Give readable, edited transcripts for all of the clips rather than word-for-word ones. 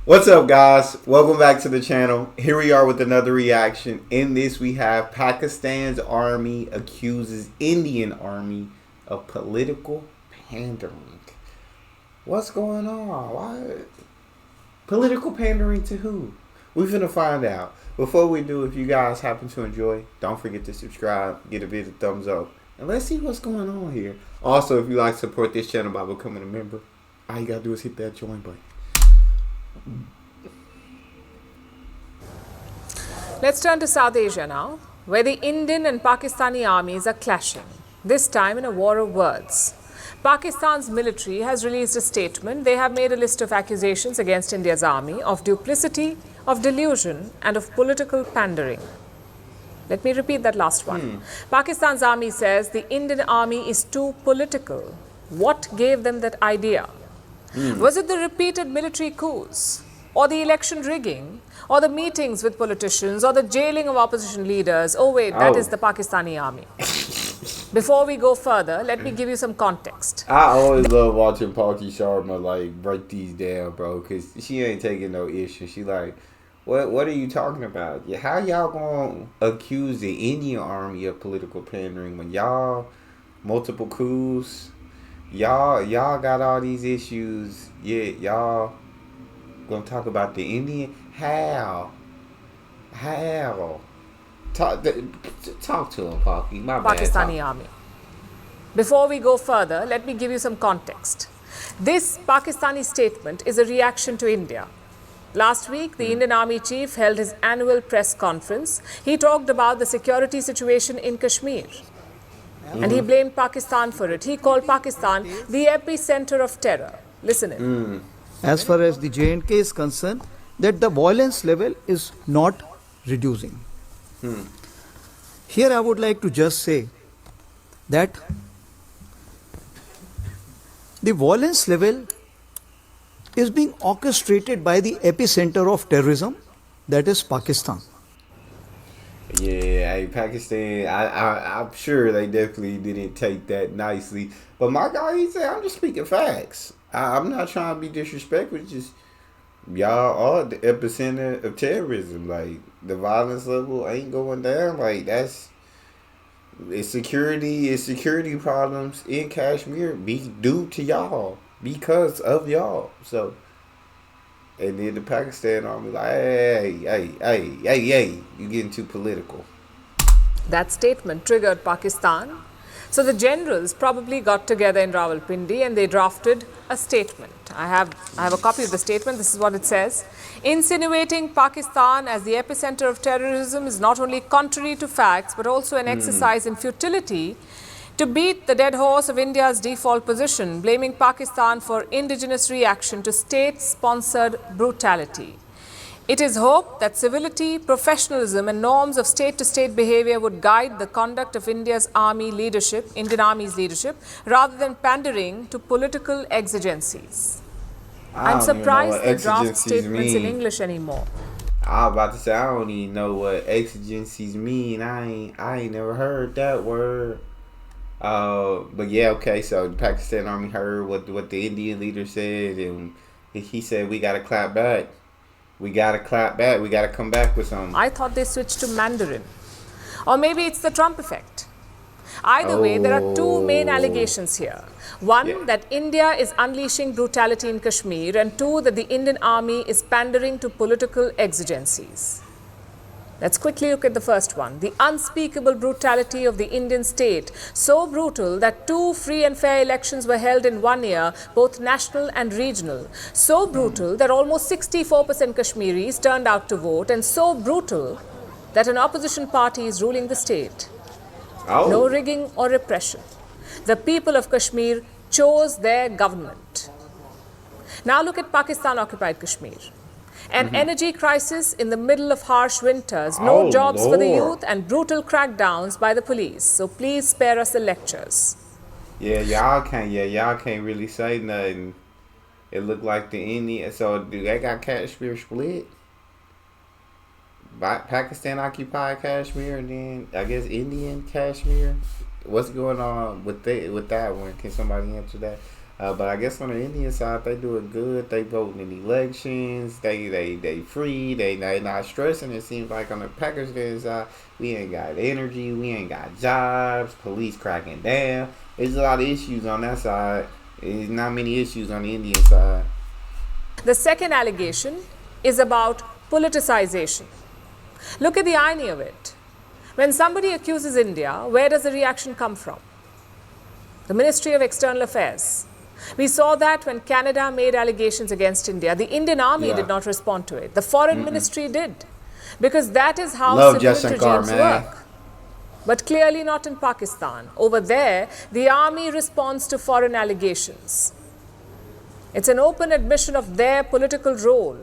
What's up, guys? Welcome back to the channel. Here we are with another reaction. In this, we have Pakistan's army accuses Indian army of political pandering. What's going on? Why? Political pandering to who? We're finna find out. Before we do, if you guys happen to enjoy, don't forget to subscribe, get a bit of thumbs up, and let's see what's going on here. Also, if you like to support this channel by becoming a member, all you gotta do is hit that join button. Let's turn to South Asia now, where the Indian and Pakistani armies are clashing, this time in a war of words. Pakistan's military has released a statement. They have made a list of accusations against India's army of duplicity, of delusion, and of political pandering. Let me repeat that last one. Pakistan's army says the Indian army is too political. What gave them that idea? Was it the repeated military coups, or the election rigging, or the meetings with politicians, or the jailing of opposition leaders? Oh wait, that is the Pakistani army. Before we go further, let me give you some context. I always love watching Palki Sharma break these down, bro, because she ain't taking no issue. She like, what are you talking about? How y'all gonna accuse the Indian army of political pandering when y'all multiple coups? Y'all got all these issues, yet y'all gonna talk about the Indian? How? Talk to him, Palki. My bad. Pakistani army. Before we go further, let me give you some context. This Pakistani statement is a reaction to India. Last week, the Indian Army chief held his annual press conference. He talked about the security situation in Kashmir. And he blamed Pakistan for it. He called Pakistan the epicenter of terror. Listen in. As far as the J&K is concerned, that the violence level is not reducing. Here I would like to just say that the violence level is being orchestrated by the epicenter of terrorism, that is Pakistan. Yeah, hey, Pakistan, I'm sure they definitely didn't take that nicely. But my guy, he said, I'm just speaking facts. I'm not trying to be disrespectful. It's just, y'all are the epicenter of terrorism. Like, the violence level ain't going down. Like, it's security problems in Kashmir be due to y'all, because of y'all. So, and then the Pakistan army like, hey, you getting too political. That statement triggered Pakistan. So the generals probably got together in Rawalpindi and they drafted a statement. I have a copy of the statement. This is what it says. Insinuating Pakistan as the epicenter of terrorism is not only contrary to facts, but also an exercise in futility to beat the dead horse of India's default position, blaming Pakistan for indigenous reaction to state-sponsored brutality. It is hoped that civility, professionalism and norms of state-to-state behavior would guide the conduct of Indian Army's leadership, rather than pandering to political exigencies. I'm surprised they draft statements in English anymore. I was about to say, I don't even know what exigencies mean. I ain't never heard that word. But yeah, okay, so the Pakistan army heard what the Indian leader said, and he said, we gotta clap back. We gotta clap back. We gotta come back with something. I thought they switched to Mandarin. Or maybe it's the Trump effect. Either way, there are two main allegations here. One, that India is unleashing brutality in Kashmir, and two, that the Indian army is pandering to political exigencies. Let's quickly look at the first one. The unspeakable brutality of the Indian state, so brutal that 2 free and fair elections were held in 1 year, both national and regional. So brutal that almost 64% Kashmiris turned out to vote, and so brutal that an opposition party is ruling the state. No rigging or repression. The people of Kashmir chose their government. Now look at Pakistan-occupied Kashmir. An energy crisis in the middle of harsh winters, no jobs for the youth, and brutal crackdowns by the police. So please spare us the lectures. Yeah, y'all can't really say nothing. It looked like the Indian. So do they got Kashmir split? Pakistan occupied Kashmir, and then I guess Indian Kashmir. What's going on with that one? Can somebody answer that? But I guess on the Indian side, they do it good. They voting in elections. They free. They not stressing. It seems like on the Pakistan side, we ain't got energy. We ain't got jobs. Police cracking down. There's a lot of issues on that side. There's not many issues on the Indian side. The second allegation is about politicization. Look at the irony of it. When somebody accuses India, where does the reaction come from? The Ministry of External Affairs. We saw that when Canada made allegations against India, the Indian army did not respond to it. The foreign ministry did. Because that is how civil regimes work. But clearly not in Pakistan. Over there, the army responds to foreign allegations. It's an open admission of their political role.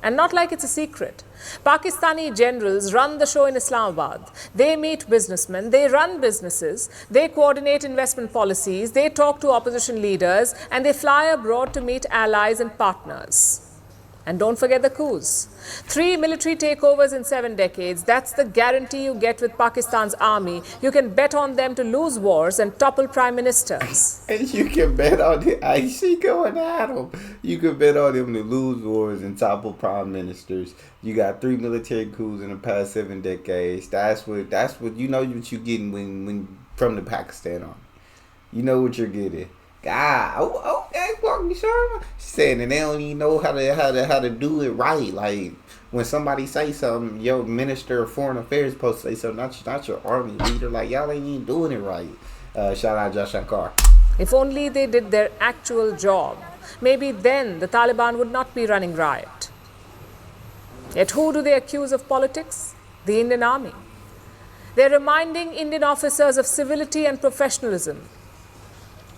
And not like it's a secret. Pakistani generals run the show in Islamabad. They meet businessmen, they run businesses, they coordinate investment policies, they talk to opposition leaders, and they fly abroad to meet allies and partners. And don't forget the coups. 3 military takeovers in 7 decades. That's the guarantee you get with Pakistan's army. You can bet on them to lose wars and topple prime ministers. And you can bet on them. I see going at them. You can bet on them to lose wars and topple prime ministers. You got 3 military coups in the past 7 decades. That's what you know what you're getting when from the Pakistan army. You know what you're getting. God, okay, Palki Sharma. She said, and they don't even know how to do it right. Like when somebody say something, your minister of foreign affairs supposed to say something, not your army leader. Like y'all ain't even doing it right. Shout out Josh Shankar. If only they did their actual job, maybe then the Taliban would not be running riot. Yet who do they accuse of politics? The Indian army. They're reminding Indian officers of civility and professionalism.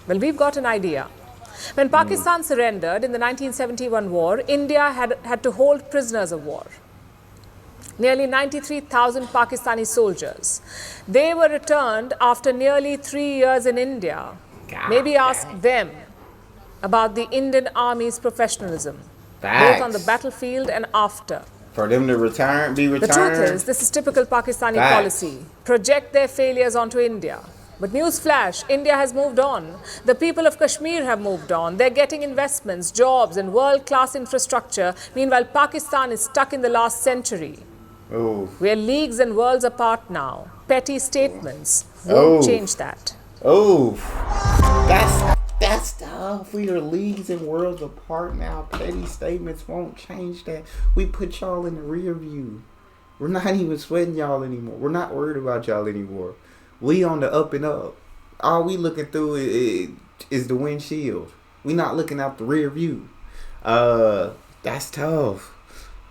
Well, we've got an idea. When Pakistan surrendered in the 1971 war, India had to hold prisoners of war. Nearly 93,000 Pakistani soldiers. They were returned after nearly 3 years in India. Maybe ask them about the Indian Army's professionalism, both on the battlefield and after. For them to be returned. The truth is, this is typical Pakistani policy. Project their failures onto India. But newsflash, India has moved on. The people of Kashmir have moved on. They're getting investments, jobs, and world-class infrastructure. Meanwhile, Pakistan is stuck in the last century. Oof. We're leagues and worlds apart now. Petty statements won't change that. Oof. That's tough. We are leagues and worlds apart now. Petty statements won't change that. We put y'all in the rear view. We're not even sweating y'all anymore. We're not worried about y'all anymore. We on the up and up. All we looking through is the windshield. We not looking out the rear view. That's tough.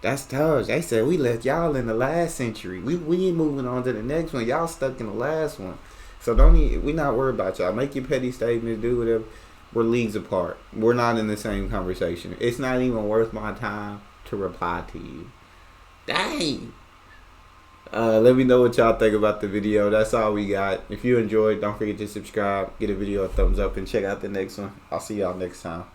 That's tough. They said we left y'all in the last century. We ain't moving on to the next one. Y'all stuck in the last one. So we not worried about y'all. Make your petty statements, do whatever. We're leagues apart. We're not in the same conversation. It's not even worth my time to reply to you. Dang. Let me know what y'all think about the video. That's all we got. If you enjoyed, don't forget to subscribe, give the video a thumbs up, and check out the next one. I'll see y'all next time.